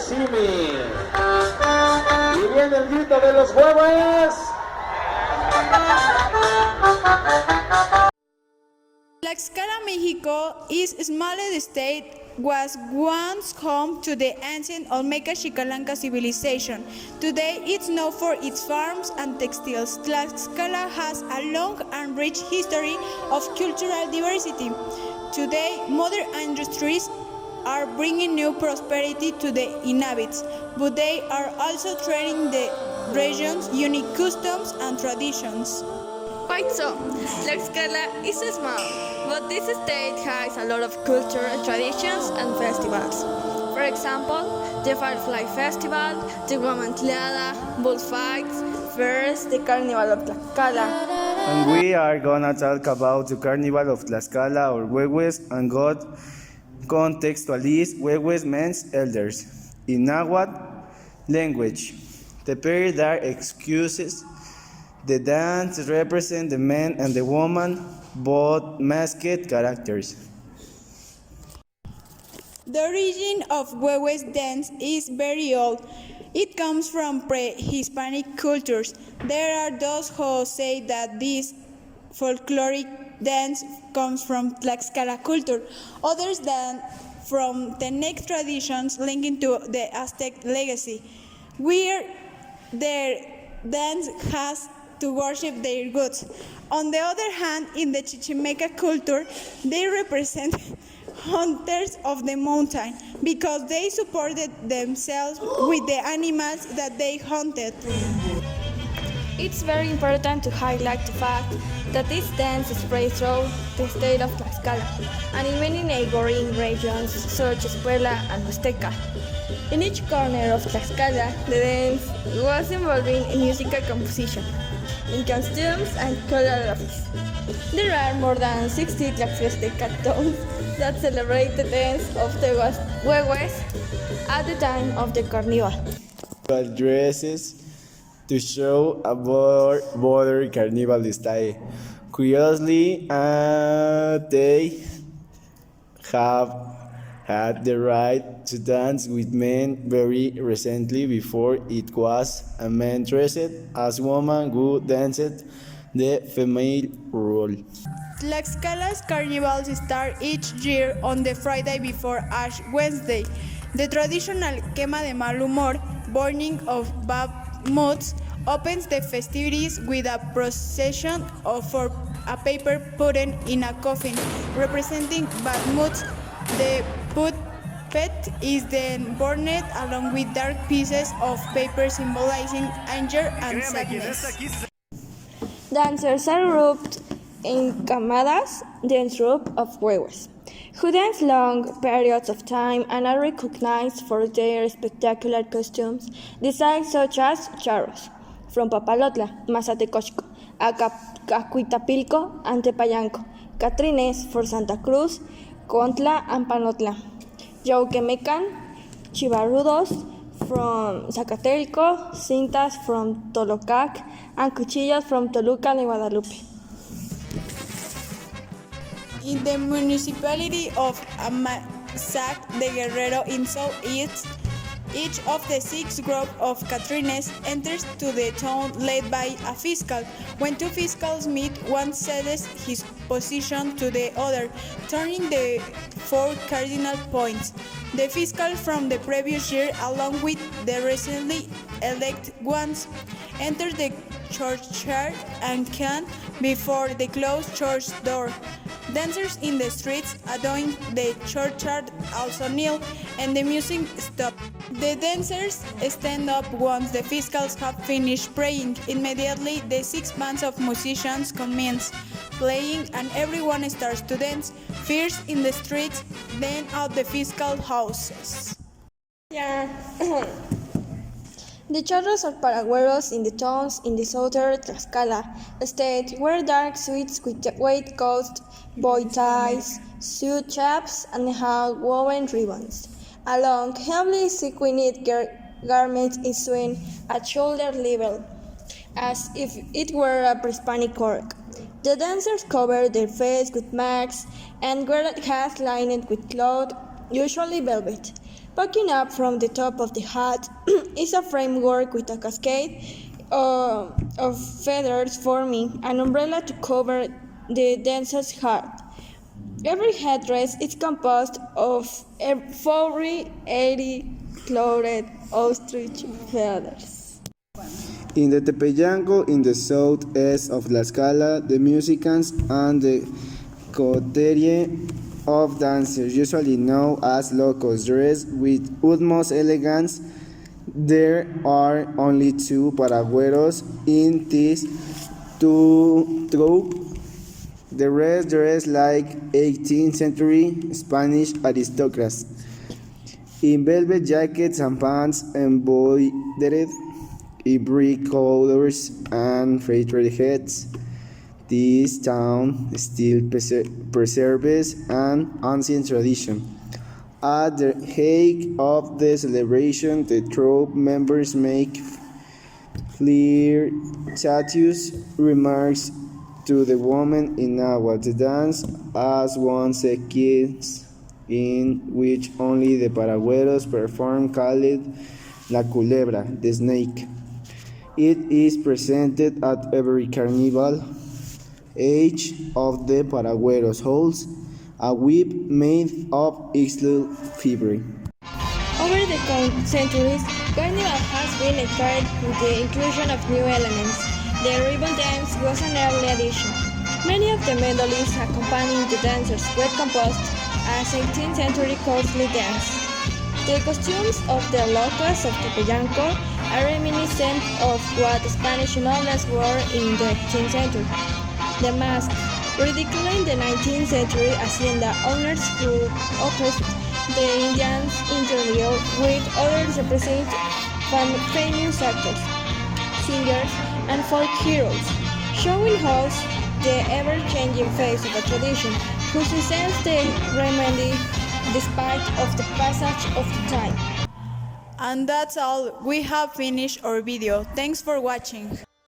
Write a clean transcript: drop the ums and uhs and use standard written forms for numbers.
See Me. Y viene el grito de los huevos. Tlaxcala, Mexico is a small state was once home to the ancient Olmeca Xicalanca civilization. Today it's known for its farms and textiles. Tlaxcala has a long and rich history of cultural diversity. Today, modern industries are bringing new prosperity to the inhabitants, but they are also threatening the region's unique customs and traditions. Quite so. Tlaxcala is small, but this state has a lot of culture, traditions, and festivals. For example, the Firefly Festival, the Guamantleada, bullfights, fairs, the Carnival of Tlaxcala. And we are gonna talk about the Carnival of Tlaxcala or Huehues and God contextualize Huehues means elders. In Nahuatl language, the pair that excuses the dance represents the man and the woman, both masked characters. The origin of Huehues dance is very old. It comes from pre-Hispanic cultures. There are those who say that this folkloric dance comes from Tlaxcala culture, others than from Tenec traditions linking to the Aztec legacy, where their dance has to worship their gods. On the other hand, in the Chichimeca culture, they represent hunters of the mountain because they supported themselves with the animals that they hunted. It's very important to highlight the fact that this dance spread through the state of Tlaxcala and in many neighboring regions such as Puebla and Huasteca. In each corner of Tlaxcala, the dance was involving in musical composition, in costumes and choreographies. There are more than 60 Tlaxcalteca towns that celebrate the dance of the Huehues at the time of the Carnival. Dresses to show a border carnival style. Curiously, they have had the right to dance with men very recently. Before it was a man dressed as woman who danced the female role. Tlaxcala's carnivals start each year on the Friday before Ash Wednesday. The traditional quema de mal humor, burning of bad moods, opens the festivities with a procession for a paper pudding in a coffin representing bad moods. The puppet is then burned along with dark pieces of paper symbolizing anger and sadness. Dancers are grouped in camadas, dance group of Huehues, who dance long periods of time and are recognized for their spectacular costumes, designs such as charros, from Papalotla, Mazatecoxco, Acuitapilco, and Tepayanco, Catrines for Santa Cruz, Contla, and Panotla, Yauquemecan, Chivarrudos from Zacatelco, Cintas from Tolocac, and Cuchillas from Toluca de Guadalupe. In the municipality of Amazac de Guerrero in southeast, each of the 6 groups of Catrines enters to the town led by a fiscal. When 2 fiscals meet, one cedes his position to the other, turning the 4 cardinal points. The fiscal from the previous year, along with the recently elected ones, enter the churchyard and can before the closed church door. Dancers in the streets adorning the churchyard also kneel, and the music stops. The dancers stand up once the fiscals have finished praying. Immediately, the 6 bands of musicians commence playing, and everyone starts to dance, first in the streets, then out the fiscal houses. Yeah. The charros are paragüeros in the towns in the southern Tlaxcala state wear dark suits with white coats, bow ties, suit chaps, and have woven ribbons. A long, heavily sequined garment is sewn at shoulder level, as if it were a prehispanic cork. The dancers cover their face with masks and wear hats lined with cloth, usually velvet. Poking up from the top of the hat is a framework with a cascade of feathers forming an umbrella to cover the dancer's hat. Every headdress is composed of 480 clothed ostrich feathers. In the Tepeyanco, in the southeast of Tlaxcala, the musicians and the coterie of dancers, usually known as locos, dress with utmost elegance. There are only two paragüeros in this troupe. The rest dress like 18th century Spanish aristocrats in velvet jackets and pants embroidered in bright colors and freighted heads. This town still preserves an ancient tradition. At the height of the celebration, the troupe members make flirtatious remarks to the woman in Nahuatl. The dance has one sequence in which only the paragüeros perform, called La Culebra, the snake. It is presented at every carnival. Each of the paragüeros holds a whip made of ixtle fibre. Over the centuries, carnival has been encouraged with the inclusion of new elements. The ribbon dance was an early addition. Many of the melodies accompanying the dancers were composed as 18th century courtly dance. The costumes of the locals of Tepeyanco are reminiscent of what Spanish nobles wore in the 18th century. The masks, ridiculing the 19th century hacienda owners who oppressed the Indians interior, with others represent famous actors, singers, and folk heroes, showing us the ever-changing face of a tradition whose essence they remain despite of the passage of the time. And that's all. We have finished our video. Thanks for watching.